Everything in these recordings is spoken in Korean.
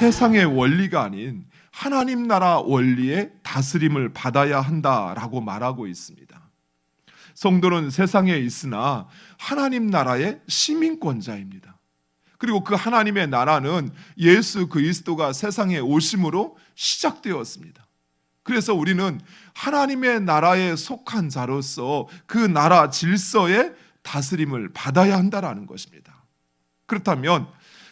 세상의 원리가 아닌 하나님 나라 원리의 다스림을 받아야 한다라고 말하고 있습니다. 성도는 세상에 있으나 하나님 나라의 시민권자입니다. 그리고 그 하나님의 나라는 예수 그리스도가 세상에 오심으로 시작되었습니다. 그래서 우리는 하나님의 나라에 속한 자로서 그 나라 질서의 다스림을 받아야 한다는 것입니다. 그렇다면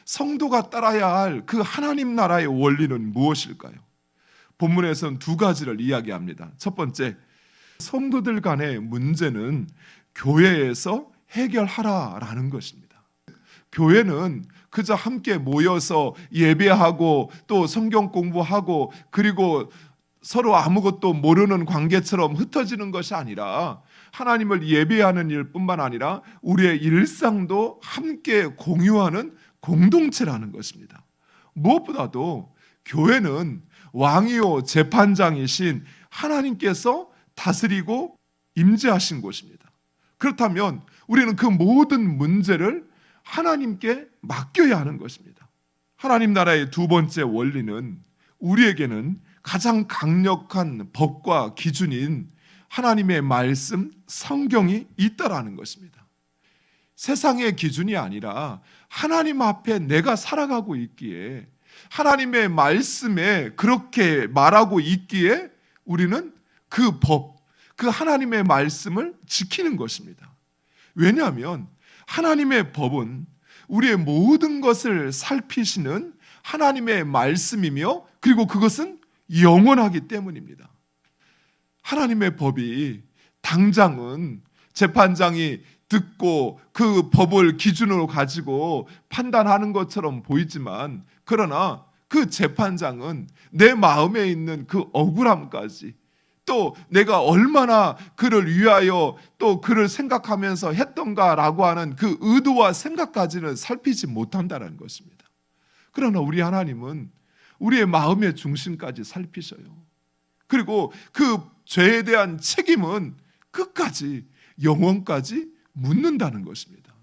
성도가 따라야 할 그 하나님 나라의 원리는 무엇일까요? 본문에서는 두 가지를 이야기합니다. 첫 번째, 성도들 간의 문제는 교회에서 해결하라라는 것입니다. 교회는 그저 함께 모여서 예배하고 또 성경 공부하고 그리고 서로 아무것도 모르는 관계처럼 흩어지는 것이 아니라 하나님을 예배하는 일뿐만 아니라 우리의 일상도 함께 공유하는 공동체라는 것입니다. 무엇보다도 교회는 왕이요 재판장이신 하나님께서 다스리고 임재하신 곳입니다. 그렇다면 우리는 그 모든 문제를 하나님께 맡겨야 하는 것입니다. 하나님 나라의 두 번째 원리는 우리에게는 가장 강력한 법과 기준인 하나님의 말씀, 성경이 있다라는 것입니다. 세상의 기준이 아니라 하나님 앞에 내가 살아가고 있기에 하나님의 말씀에 그렇게 말하고 있기에 우리는 그 법, 그 하나님의 말씀을 지키는 것입니다. 왜냐하면 하나님의 법은 우리의 모든 것을 살피시는 하나님의 말씀이며 그리고 그것은 영원하기 때문입니다. 하나님의 법이 당장은 재판장이 듣고 그 법을 기준으로 가지고 판단하는 것처럼 보이지만 그러나 그 재판장은 내 마음에 있는 그 억울함까지 또 내가 얼마나 그를 위하여 또 그를 생각하면서 했던가라고 하는 그 의도와 생각까지는 살피지 못한다는 것입니다. 그러나 우리 하나님은 우리의 마음의 중심까지 살피셔요. 그리고 그 죄에 대한 책임은 끝까지 영원까지 묻는다는 것입니다.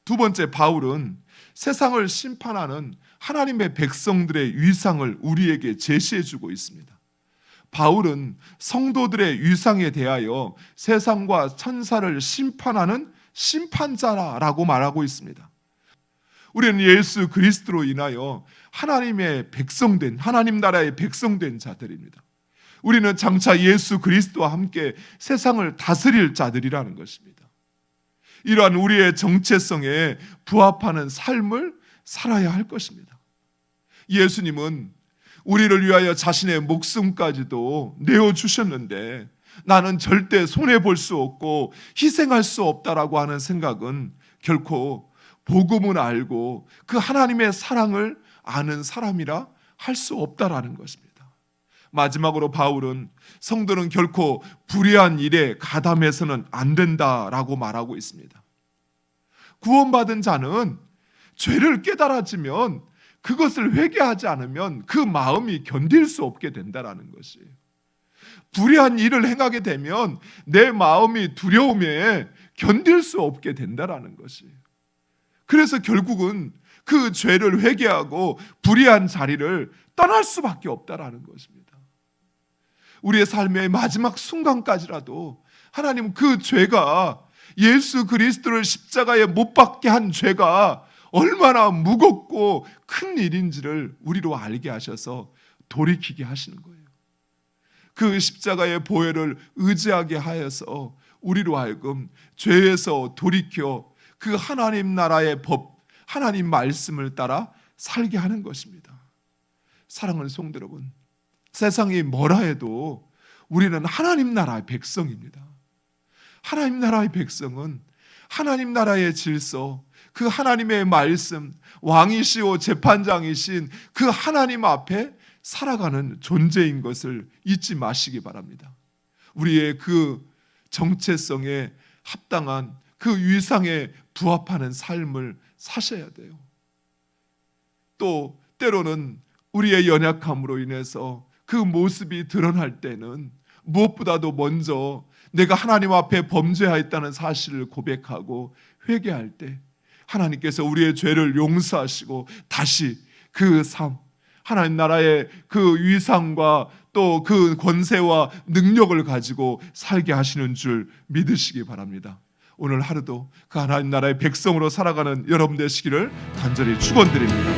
두 번째, 바울은 세상을 심판하는 하나님의 백성들의 위상을 우리에게 제시해 주고 있습니다. 바울은 성도들의 위상에 대하여 세상과 천사를 심판하는 심판자라고 말하고 있습니다. 우리는 예수 그리스도로 인하여 하나님의 백성된, 하나님 나라의 백성된 자들입니다. 우리는 장차 예수 그리스도와 함께 세상을 다스릴 자들이라는 것입니다. 이러한 우리의 정체성에 부합하는 삶을 살아야 할 것입니다. 예수님은 우리를 위하여 자신의 목숨까지도 내어주셨는데 나는 절대 손해볼 수 없고 희생할 수 없다라고 하는 생각은 결코 복음을 알고 그 하나님의 사랑을 아는 사람이라 할 수 없다라는 것입니다. 마지막으로 바울은 성도는 결코 불의한 일에 가담해서는 안 된다라고 말하고 있습니다. 구원받은 자는 죄를 깨달아지면 그것을 회개하지 않으면 그 마음이 견딜 수 없게 된다라는 것이에요. 불의한 일을 행하게 되면 내 마음이 두려움에 견딜 수 없게 된다라는 것이에요. 그래서 결국은 그 죄를 회개하고 불의한 자리를 떠날 수밖에 없다라는 것입니다. 우리의 삶의 마지막 순간까지라도 하나님 그 죄가 예수 그리스도를 십자가에 못 박게 한 죄가 얼마나 무겁고 큰 일인지를 우리로 알게 하셔서 돌이키게 하시는 거예요. 그 십자가의 보혈을 의지하게 하여서 우리로 하여금 죄에서 돌이켜 그 하나님 나라의 법, 하나님 말씀을 따라 살게 하는 것입니다. 사랑하는 성도 여러분, 세상이 뭐라 해도 우리는 하나님 나라의 백성입니다. 하나님 나라의 백성은 하나님 나라의 질서, 그 하나님의 말씀, 왕이시오 재판장이신 그 하나님 앞에 살아가는 존재인 것을 잊지 마시기 바랍니다. 우리의 그 정체성에 합당한 그 위상에 부합하는 삶을 사셔야 돼요. 또 때로는 우리의 연약함으로 인해서 그 모습이 드러날 때는 무엇보다도 먼저 내가 하나님 앞에 범죄하였다는 사실을 고백하고 회개할 때 하나님께서 우리의 죄를 용서하시고 다시 그 삶, 하나님 나라의 그 위상과 또 그 권세와 능력을 가지고 살게 하시는 줄 믿으시기 바랍니다. 오늘 하루도 그 하나님 나라의 백성으로 살아가는 여러분 되시기를 간절히 축원드립니다.